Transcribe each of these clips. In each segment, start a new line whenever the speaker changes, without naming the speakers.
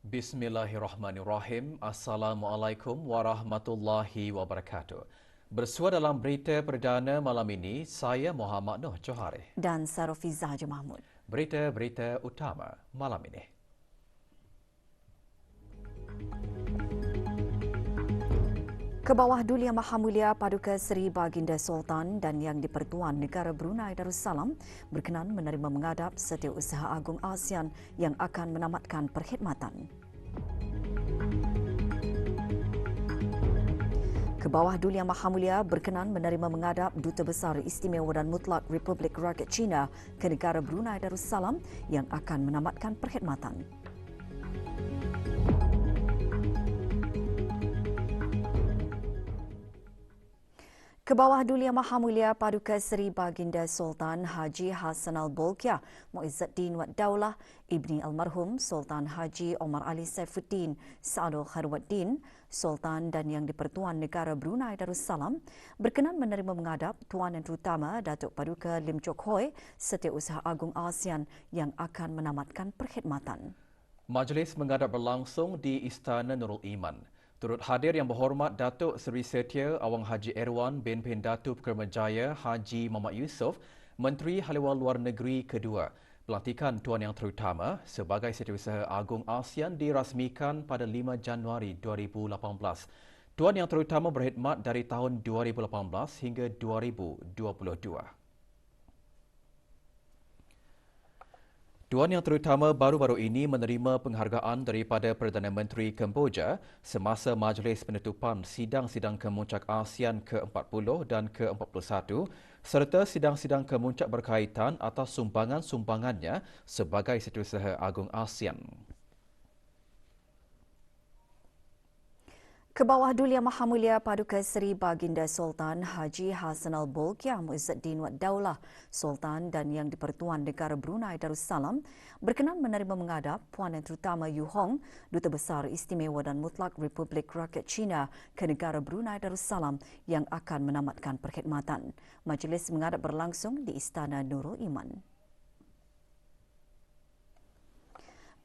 Bismillahirrahmanirrahim. Assalamualaikum warahmatullahi wabarakatuh. Bersua dalam berita perdana malam ini, saya Muhammad Noh Johari.
Dan Sarofiza Haji Mahmud.
Berita-berita utama malam ini.
Kebawah Duli Yang Maha Mulia Paduka Seri Baginda Sultan dan Yang di-Pertuan Negara Brunei Darussalam berkenan menerima menghadap Setiausaha Agung ASEAN yang akan menamatkan perkhidmatan. Kebawah Duli Yang Maha Mulia berkenan menerima menghadap Duta Besar Istimewa dan Mutlak Republik Rakyat China ke Negara Brunei Darussalam yang akan menamatkan perkhidmatan. Kebawah Duli Yang Maha Mulia Paduka Seri Baginda Sultan Haji Hassanal Bolkiah Muizzuddin Wad Daulah Ibni Almarhum Sultan Haji Omar Ali Saifuddin Sa'adul Khairwaddin Sultan dan Yang di-Pertuan Negara Brunei Darussalam berkenan menerima menghadap Tuan Yang Terutama Datuk Paduka Lim Chok Hoi Setiausaha Agung ASEAN yang akan menamatkan perkhidmatan.
Majlis menghadap berlangsung di Istana Nurul Iman. Turut hadir Yang Berhormat Datuk Seri Setia Awang Haji Erwan bin Datuk Putrajaya Haji Muhammad Yusof, Menteri Haliwal Luar Negeri kedua. Pelantikan Tuan Yang Terutama sebagai Setiausaha Agung ASEAN dirasmikan pada 5 Januari 2018. Tuan Yang Terutama berkhidmat dari tahun 2018 hingga 2022. Tuan Yang Terutama baru-baru ini menerima penghargaan daripada Perdana Menteri Kemboja semasa majlis penutupan sidang-sidang kemuncak ASEAN ke-40 dan ke-41 serta sidang-sidang kemuncak berkaitan atas sumbangan-sumbangannya sebagai Setiausaha Agung ASEAN.
Kebawah Duli Yang Maha Mulia Paduka Seri Baginda Sultan Haji Hassanal Bolkiah Muizzuddin Wad Daulah Sultan dan Yang di-Pertuan Negara Brunei Darussalam berkenan menerima menghadap Puan Yang Terutama Yu Hong, Duta Besar Istimewa dan Mutlak Republik Rakyat China ke Negara Brunei Darussalam yang akan menamatkan perkhidmatan. Majlis menghadap berlangsung di Istana Nurul Iman.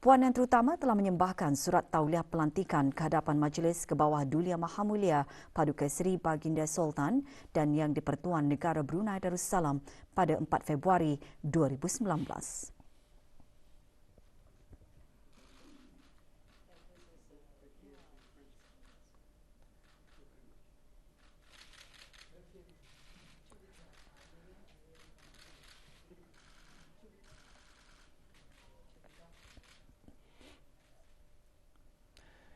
Puan Yang Terutama telah menyembahkan surat tauliah pelantikan ke hadapan Majlis Kebawah Duli Yang Maha Mulia Paduka Seri Baginda Sultan dan Yang di-Pertuan Negara Brunei Darussalam pada 4 Februari 2019.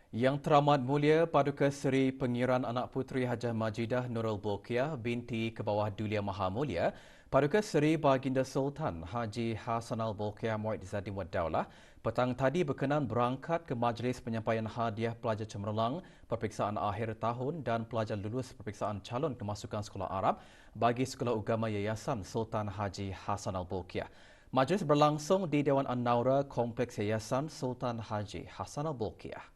Yang Teramat Mulia Paduka Seri Pengiran Anak Puteri Hajah Majidah Nurul Bolkiah binti Kebawah Duli Yang Maha Mulia Paduka Seri Baginda Sultan Haji Hassanal Bolkiah Muizzuddin Wad Daulah petang tadi berkenan berangkat ke majlis penyampaian hadiah pelajar cemerlang peperiksaan akhir tahun dan pelajar lulus peperiksaan calon kemasukan sekolah Arab bagi Sekolah Ugama Yayasan Sultan Haji Hassanal Bolkiah. Majlis berlangsung di Dewan An-Naura Kompleks Yayasan Sultan Haji Hassanal Bolkiah.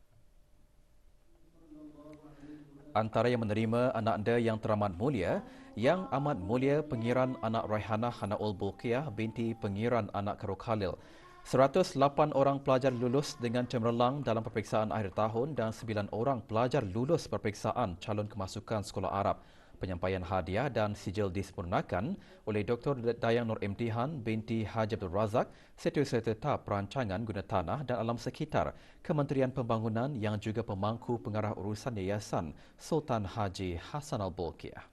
Antara yang menerima anak anda yang teramat mulia, Yang Amat Mulia Pengiran Anak Raihanah Hanaul Bolkiah binti Pengiran Anak Karuk Khalil. 108 orang pelajar lulus dengan cemerlang dalam peperiksaan akhir tahun dan 9 orang pelajar lulus peperiksaan calon kemasukan sekolah Arab. Penyampaian hadiah dan sijil disempurnakan oleh Dr. Dayang Nur Imtihan binti Haji Abdul Razak, Setiausaha Tetap Perancangan Guna Tanah dan Alam Sekitar, Kementerian Pembangunan yang juga pemangku pengarah urusan Yayasan Sultan Haji Hassanal Bolkiah.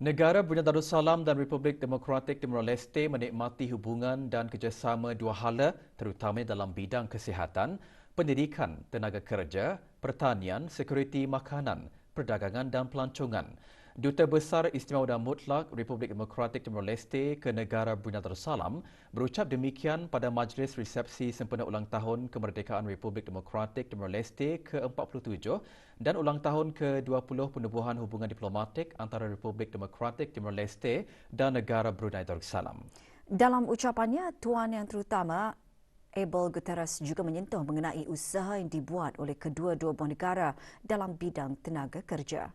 Negara Brunei Darussalam dan Republik Demokratik Timor Leste menikmati hubungan dan kerjasama dua hala terutamanya dalam bidang kesihatan, pendidikan, tenaga kerja, pertanian, sekuriti makanan, perdagangan dan pelancongan. Duta Besar Istimewa dan Mutlak Republik Demokratik Timor Leste ke negara Brunei Darussalam berucap demikian pada majlis resepsi sempena ulang tahun kemerdekaan Republik Demokratik Timor Leste ke-47 dan ulang tahun ke-20 penubuhan hubungan diplomatik antara Republik Demokratik Timor Leste dan negara Brunei Darussalam.
Dalam ucapannya, Tuan Yang Terutama Abel Guterres juga menyentuh mengenai usaha yang dibuat oleh kedua-dua buah negara dalam bidang tenaga kerja.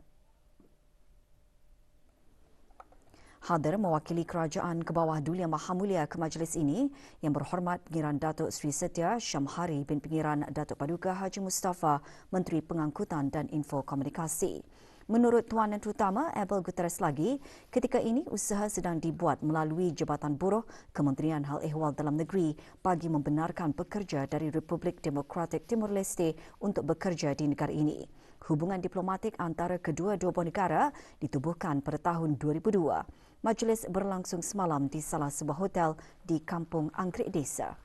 Hadir mewakili Kerajaan ke bawah Dulia Mahamulia ke majlis ini Yang Berhormat Pengiran Datuk Sri Setia Syamhari bin Pengiran Datuk Paduka Haji Mustafa, Menteri Pengangkutan dan Info Komunikasi. Menurut Tuan Yang Terutama Abel Guterres lagi, ketika ini usaha sedang dibuat melalui Jabatan Buruh Kementerian Hal Ehwal Dalam Negeri bagi membenarkan pekerja dari Republik Demokratik Timur Leste untuk bekerja di negara ini. Hubungan diplomatik antara kedua-dua buah negara ditubuhkan pada tahun 2002. Majlis berlangsung semalam di salah sebuah hotel di Kampung Anggrek Desa.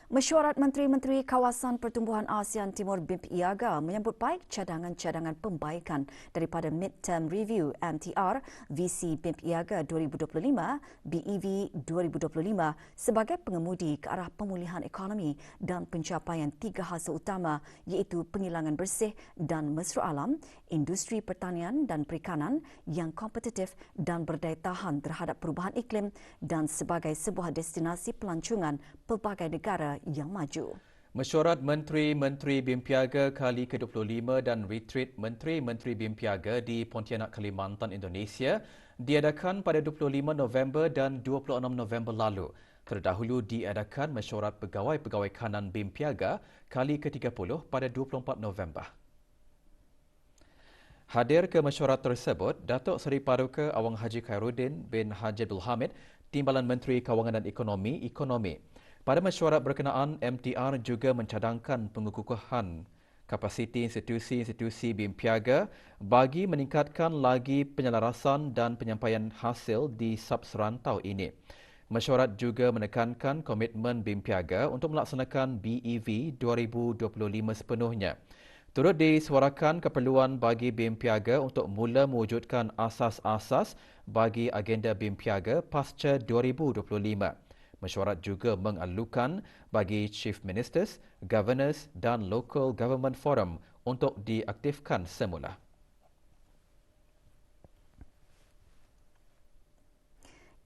Mesyuarat Menteri-Menteri Kawasan Pertumbuhan ASEAN Timur BIMP-IAGA menyambut baik cadangan-cadangan pembaikan daripada Mid-Term Review MTR VC BIMP-IAGA 2025 BEV 2025 sebagai pengemudi ke arah pemulihan ekonomi dan pencapaian tiga hasil utama iaitu penghilangan bersih dan mesra alam, industri pertanian dan perikanan yang kompetitif dan berdaya tahan terhadap perubahan iklim dan sebagai sebuah destinasi pelancongan pelbagai negara yang maju.
Mesyuarat Menteri-Menteri BIMPIAGA kali ke-25 dan Retreat Menteri-Menteri BIMPIAGA di Pontianak, Kalimantan, Indonesia diadakan pada 25 November dan 26 November lalu. Terdahulu diadakan Mesyuarat Pegawai-Pegawai Kanan BIMPIAGA kali ke-30 pada 24 November. Hadir ke mesyuarat tersebut, Datuk Seri Paduka Awang Haji Khairuddin bin Haji Abdul Hamid, Timbalan Menteri Kewangan dan Ekonomi. Pada mesyuarat berkenaan, MTR juga mencadangkan pengukuhan kapasiti institusi-institusi BIMPIAGA bagi meningkatkan lagi penyelarasan dan penyampaian hasil di sub-serantau ini. Mesyuarat juga menekankan komitmen BIMPIAGA untuk melaksanakan BEV 2025 sepenuhnya. Turut disuarakan keperluan bagi BIMPIAGA untuk mula mewujudkan asas-asas bagi agenda BIMPIAGA pasca 2025. Mesyuarat juga mengalukan bagi Chief Ministers, Governors dan Local Government Forum untuk diaktifkan semula.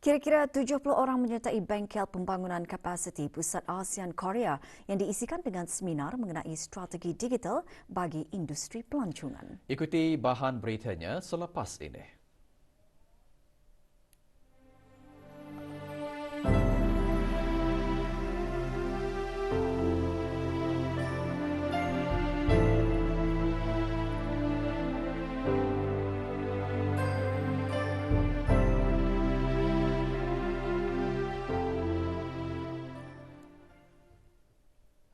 Kira-kira 70 orang menyertai bengkel pembangunan kapasiti Pusat ASEAN Korea yang diisikan dengan seminar mengenai strategi digital bagi industri pelancongan.
Ikuti bahan beritanya selepas ini.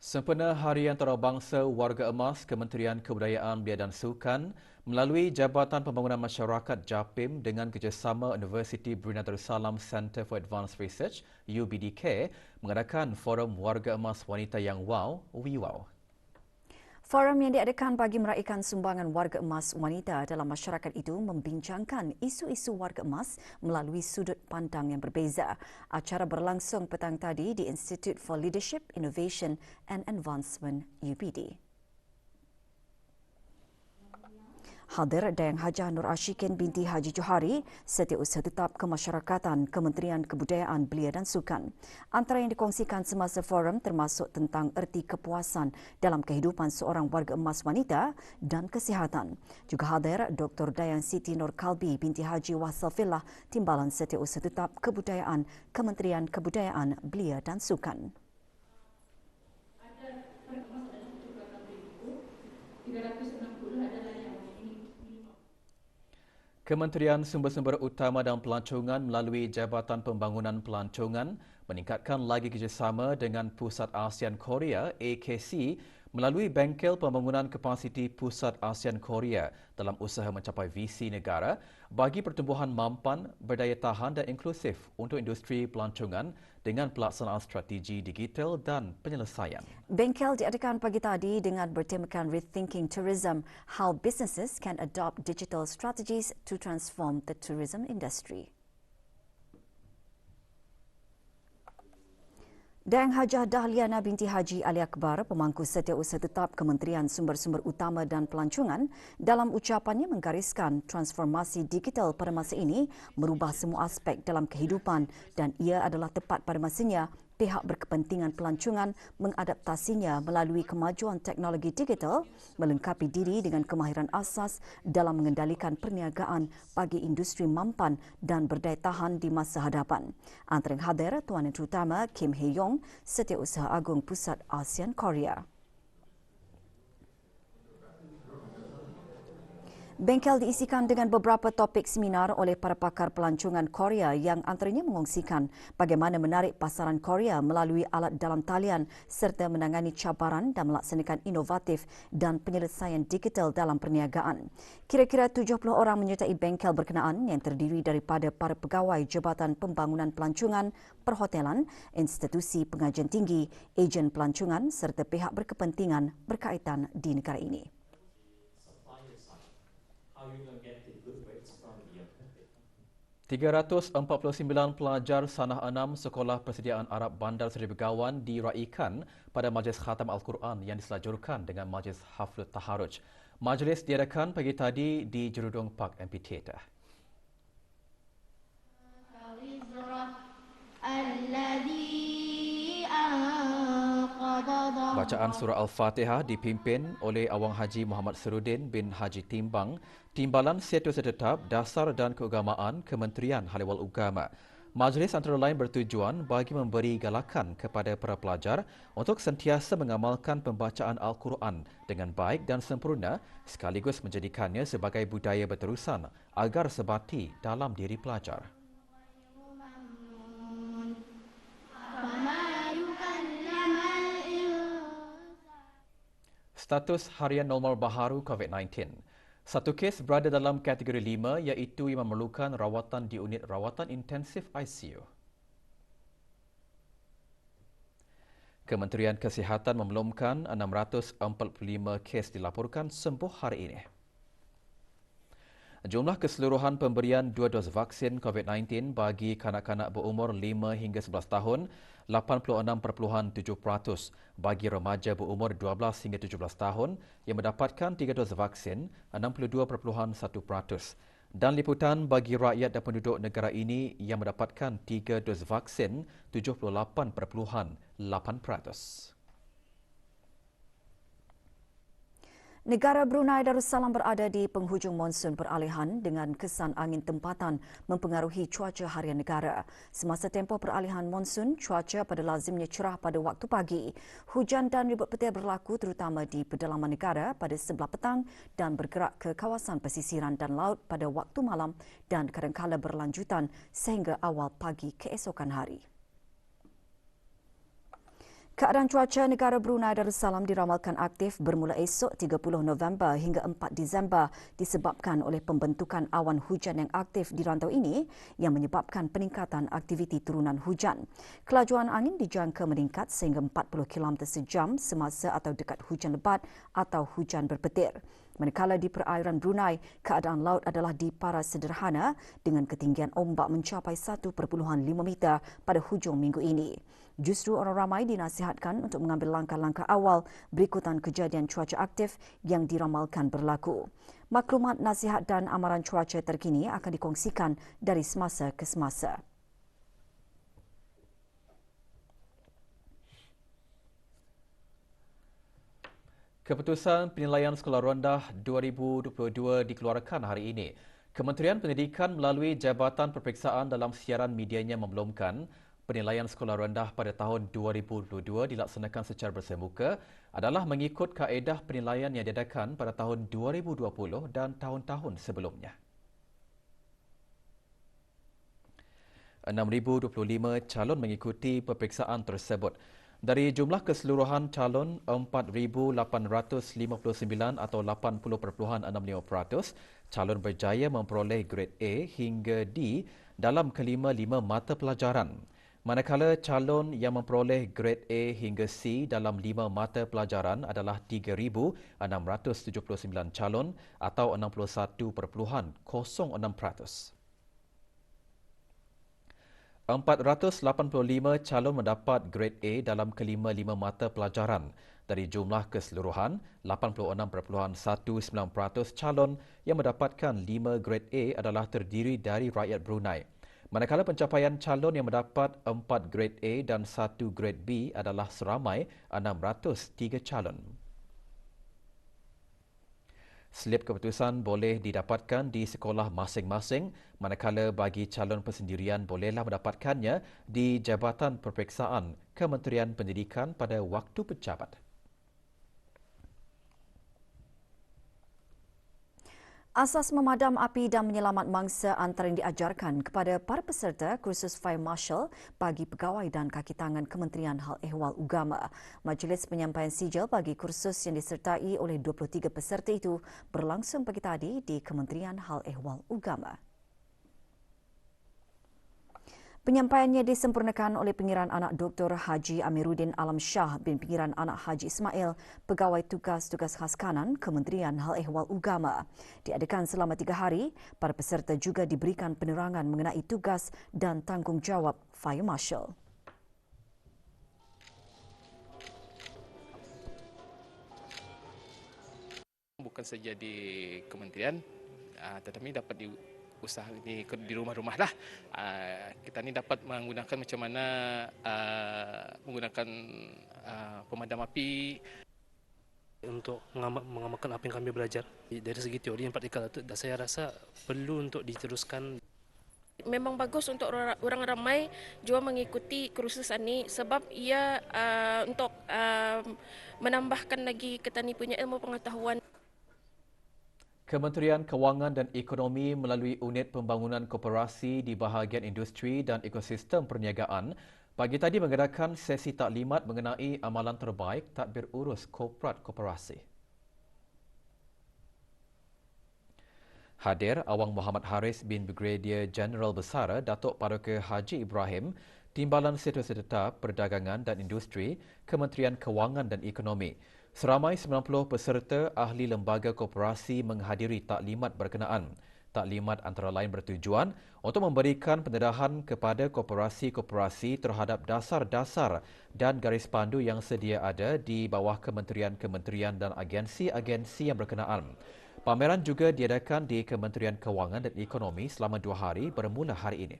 Sempena Hari Antarabangsa Warga Emas, Kementerian Kebudayaan Belia dan Sukan melalui Jabatan Pembangunan Masyarakat JAPIM dengan kerjasama Universiti Brunei Darussalam Centre for Advanced Research UBDK mengadakan Forum Warga Emas Wanita Yang Wow, WIWOW.
Forum yang diadakan bagi meraihkan sumbangan warga emas wanita dalam masyarakat itu membincangkan isu-isu warga emas melalui sudut pandang yang berbeza. Acara berlangsung petang tadi di Institute for Leadership, Innovation and Advancement UBD. Hadir Dayang Hajah Nur Ashikin binti Haji Johari, Setiausaha Tetap Kemasyarakatan Kementerian Kebudayaan Belia dan Sukan. Antara yang dikongsikan semasa forum termasuk tentang erti kepuasan dalam kehidupan seorang warga emas wanita dan kesihatan. Juga hadir Dr. Dayang Siti Nur Kalbi binti Haji Wasalfillah, Timbalan Setiausaha Tetap Kebudayaan Kementerian Kebudayaan Belia dan Sukan.
Kementerian Sumber-Sumber Utama dan Pelancongan melalui Jabatan Pembangunan Pelancongan meningkatkan lagi kerjasama dengan Pusat ASEAN Korea AKC melalui Bengkel Pembangunan Kapasiti Pusat ASEAN Korea dalam usaha mencapai visi negara bagi pertumbuhan mampan, berdaya tahan dan inklusif untuk industri pelancongan dengan pelaksanaan strategi digital dan penyelesaian.
Bengkel diadakan pagi tadi dengan bertemakan Rethinking Tourism, How Businesses Can Adopt Digital Strategies to Transform the Tourism Industry. Dayang Hajah Dahliana binti Haji Ali Akbar, pemangku setiausaha tetap Kementerian Sumber-Sumber Utama dan Pelancongan, dalam ucapannya menggariskan transformasi digital pada masa ini merubah semua aspek dalam kehidupan dan ia adalah tepat pada masanya pihak berkepentingan pelancongan mengadaptasinya melalui kemajuan teknologi digital, melengkapi diri dengan kemahiran asas dalam mengendalikan perniagaan bagi industri mampan dan berdaya tahan di masa hadapan. Antara yang hadir, Tuan Yang Terutama Kim Hye Yong, Setiausaha Agung Pusat ASEAN Korea. Bengkel diisikan dengan beberapa topik seminar oleh para pakar pelancongan Korea yang antaranya mengongsikan bagaimana menarik pasaran Korea melalui alat dalam talian serta menangani cabaran dan melaksanakan inovatif dan penyelesaian digital dalam perniagaan. Kira-kira 70 orang menyertai bengkel berkenaan yang terdiri daripada para pegawai Jabatan Pembangunan Pelancongan, Perhotelan, institusi pengajian tinggi, ejen pelancongan serta pihak berkepentingan berkaitan di negara ini.
349 pelajar Sanah 6 Sekolah Persediaan Arab Bandar Seri Begawan diraikan pada Majlis Khatam Al-Quran yang diselajurkan dengan Majlis Haflut Taharuj. Majlis diadakan pagi tadi di Jerudong Park Amphitheatre. Bacaan surah Al-Fatihah dipimpin oleh Awang Haji Muhammad Serudin bin Haji Timbang, Timbalan Setiausaha Tetap Dasar dan Keagamaan Kementerian Haliwal Ugama. Majlis antara lain bertujuan bagi memberi galakan kepada para pelajar untuk sentiasa mengamalkan pembacaan Al-Quran dengan baik dan sempurna sekaligus menjadikannya sebagai budaya berterusan agar sebati dalam diri pelajar. Status harian normal baharu COVID-19. Satu kes berada dalam kategori 5 iaitu yang memerlukan rawatan di unit rawatan intensif ICU. Kementerian Kesihatan memaklumkan 645 kes dilaporkan sembuh hari ini. Jumlah keseluruhan pemberian 2 dos vaksin COVID-19 bagi kanak-kanak berumur 5 hingga 11 tahun 86.7%, bagi remaja berumur 12 hingga 17 tahun yang mendapatkan 3 dos vaksin 62.1%, dan liputan bagi rakyat dan penduduk negara ini yang mendapatkan 3 dos vaksin 78.8%.
Negara Brunei Darussalam berada di penghujung monsun peralihan dengan kesan angin tempatan mempengaruhi cuaca harian negara. Semasa tempoh peralihan monsun, cuaca pada lazimnya cerah pada waktu pagi. Hujan dan ribut petir berlaku terutama di pedalaman negara pada sebelah petang dan bergerak ke kawasan pesisiran dan laut pada waktu malam dan kadangkala berlanjutan sehingga awal pagi keesokan hari. Keadaan cuaca negara Brunei Darussalam diramalkan aktif bermula esok 30 November hingga 4 Disember disebabkan oleh pembentukan awan hujan yang aktif di rantau ini yang menyebabkan peningkatan aktiviti turunan hujan. Kelajuan angin dijangka meningkat sehingga 40 km sejam semasa atau dekat hujan lebat atau hujan berpetir. Manakala di perairan Brunei, keadaan laut adalah diparas sederhana dengan ketinggian ombak mencapai 1.5 meter pada hujung minggu ini. Justru orang ramai dinasihatkan untuk mengambil langkah-langkah awal berikutan kejadian cuaca aktif yang diramalkan berlaku. Maklumat, nasihat dan amaran cuaca terkini akan dikongsikan dari semasa ke semasa.
Keputusan penilaian sekolah rendah 2022 dikeluarkan hari ini. Kementerian Pendidikan melalui Jabatan Perperiksaan dalam siaran medianya memaklumkan penilaian sekolah rendah pada tahun 2022 dilaksanakan secara bersemuka adalah mengikut kaedah penilaian yang diadakan pada tahun 2020 dan tahun-tahun sebelumnya. 6,025 calon mengikuti peperiksaan tersebut. Dari jumlah keseluruhan calon, 4,859 atau 80.65% calon berjaya memperoleh grade A hingga D dalam kelima-lima mata pelajaran. Manakala calon yang memperoleh grade A hingga C dalam 5 mata pelajaran adalah 3,679 calon atau 61.06%. 485 calon mendapat grade A dalam kelima-lima mata pelajaran. Dari jumlah keseluruhan, 86.19% calon yang mendapatkan 5 grade A adalah terdiri dari rakyat Brunei. Manakala pencapaian calon yang mendapat 4 grade A dan 1 grade B adalah seramai 603 calon. Slip keputusan boleh didapatkan di sekolah masing-masing, manakala bagi calon persendirian bolehlah mendapatkannya di Jabatan Peperiksaan Kementerian Pendidikan pada waktu pejabat.
Asas memadam api dan menyelamat mangsa antara yang diajarkan kepada para peserta kursus Fire Marshal bagi pegawai dan kaki tangan Kementerian Hal Ehwal Ugama. Majlis penyampaian sijil bagi kursus yang disertai oleh 23 peserta itu berlangsung pagi tadi di Kementerian Hal Ehwal Ugama. Penyampaiannya disempurnakan oleh Pengiran Anak Dr. Haji Amiruddin Alam Shah bin Pengiran Anak Haji Ismail, Pegawai Tugas-Tugas Khas Kanan Kementerian Hal Ehwal Ugama. Diadakan selama 3 hari, para peserta juga diberikan penerangan mengenai tugas dan tanggungjawab Fire Marshal.
Bukan saja di kementerian, tetapi dapat usaha di rumah-rumah lah. Kita ni dapat menggunakan macam mana menggunakan pemadam api
untuk mengamalkan apa yang kami belajar dari segi teori yang praktikal itu. Dan saya rasa perlu untuk diteruskan.
Memang bagus untuk orang ramai juga mengikuti kursus ini sebab ia untuk menambahkan lagi kita ni punya ilmu pengetahuan.
Kementerian Kewangan dan Ekonomi melalui Unit Pembangunan Koperasi di bahagian industri dan ekosistem perniagaan pagi tadi mengadakan sesi taklimat mengenai amalan terbaik tadbir urus korporat koperasi. Hadir Awang Muhammad Haris bin Brigadier Jeneral Besara Datuk Paduka Haji Ibrahim, Timbalan Setiausaha Tetap Perdagangan dan Industri, Kementerian Kewangan dan Ekonomi. Seramai 90 peserta ahli lembaga koperasi menghadiri taklimat berkenaan. Taklimat antara lain bertujuan untuk memberikan pendedahan kepada koperasi-koperasi terhadap dasar-dasar dan garis pandu yang sedia ada di bawah kementerian-kementerian dan agensi-agensi yang berkenaan. Pameran juga diadakan di Kementerian Kewangan dan Ekonomi selama 2 hari bermula hari ini.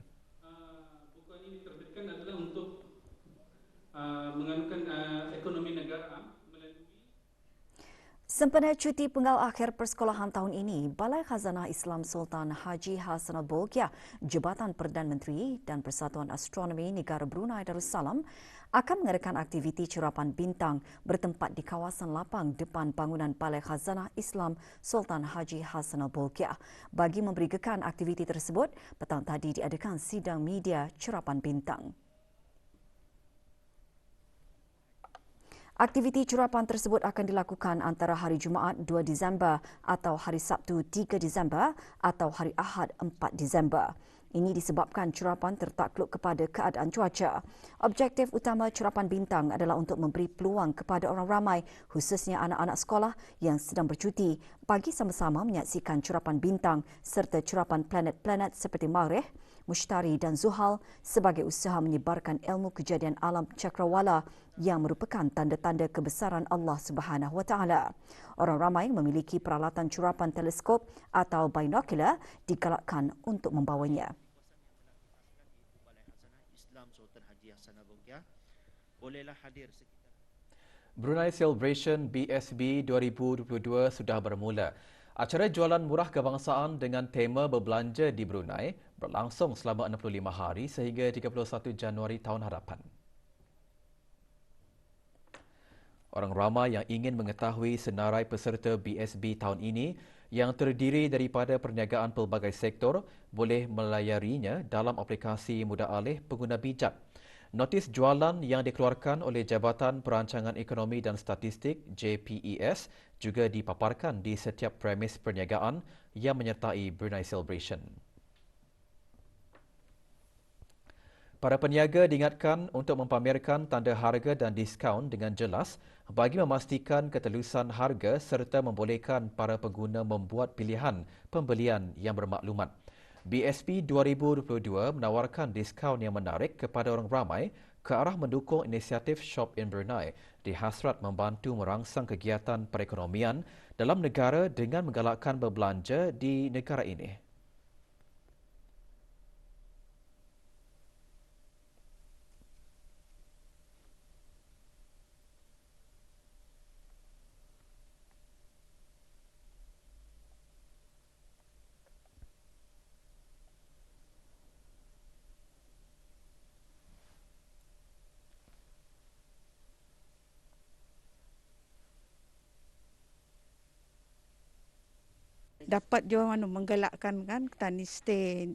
Buku ini diterbitkan adalah untuk menganukan ekonomi negara.
Sempena cuti penggal akhir persekolahan tahun ini, Balai Khazanah Islam Sultan Haji Hassanal Bolkiah, Jabatan Perdana Menteri dan Persatuan Astronomi Negara Brunei Darussalam akan mengadakan aktiviti curapan bintang bertempat di kawasan lapang depan bangunan Balai Khazanah Islam Sultan Haji Hassanal Bolkiah. Bagi memberi gekan aktiviti tersebut, petang tadi diadakan sidang media curapan bintang. Aktiviti curapan tersebut akan dilakukan antara hari Jumaat 2 Disember atau hari Sabtu 3 Disember atau hari Ahad 4 Disember. Ini disebabkan curapan tertakluk kepada keadaan cuaca. Objektif utama curapan bintang adalah untuk memberi peluang kepada orang ramai, khususnya anak-anak sekolah yang sedang bercuti, bagi sama-sama menyaksikan curapan bintang serta curapan planet-planet seperti Marikh, Mushtari dan Zuhal sebagai usaha menyebarkan ilmu kejadian alam cakrawala yang merupakan tanda-tanda kebesaran Allah Subhanahu Wa Taala. Orang ramai memiliki peralatan curapan teleskop atau binocular digalakkan untuk membawanya.
Brunei Celebration BSB 2022 sudah bermula. Acara jualan murah kebangsaan dengan tema berbelanja di Brunei berlangsung selama 65 hari sehingga 31 Januari tahun hadapan. Orang ramai yang ingin mengetahui senarai peserta BSB tahun ini yang terdiri daripada perniagaan pelbagai sektor boleh melayarinya dalam aplikasi mudah alih pengguna bijak. Notis jualan yang dikeluarkan oleh Jabatan Perancangan Ekonomi dan Statistik JPES juga dipaparkan di setiap premis perniagaan yang menyertai Brunei Celebration. Para peniaga diingatkan untuk mempamerkan tanda harga dan diskaun dengan jelas bagi memastikan ketelusan harga serta membolehkan para pengguna membuat pilihan pembelian yang bermaklumat. BSP 2022 menawarkan diskaun yang menarik kepada orang ramai ke arah mendukung inisiatif Shop in Brunei dihasrat membantu merangsang kegiatan perekonomian dalam negara dengan menggalakkan berbelanja di negara ini.
Dapat juga menggalakkan kan petani stay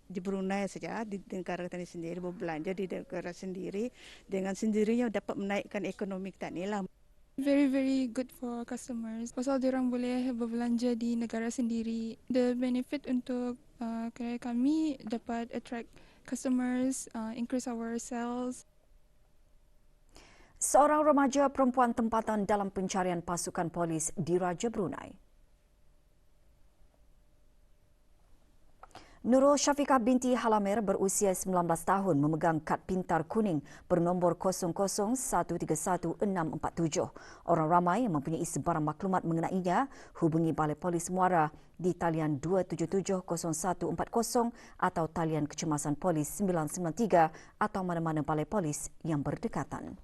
di Brunei saja, di negara petani sendiri, berbelanja di negara sendiri, dengan sendirinya dapat menaikkan ekonomi petani lah.
Very good for customers. Pasal diorang boleh berbelanja di negara sendiri. The benefit untuk kedai kami dapat attract customers, increase our sales.
Seorang remaja perempuan tempatan dalam pencarian pasukan polis di Raja Brunei. Nurul Syafiqah binti Halamer berusia 19 tahun memegang kad pintar kuning bernombor 00131647. Orang ramai yang mempunyai sebarang maklumat mengenainya hubungi Balai Polis Muara di talian 2770140 atau talian kecemasan polis 993 atau mana-mana balai polis yang berdekatan.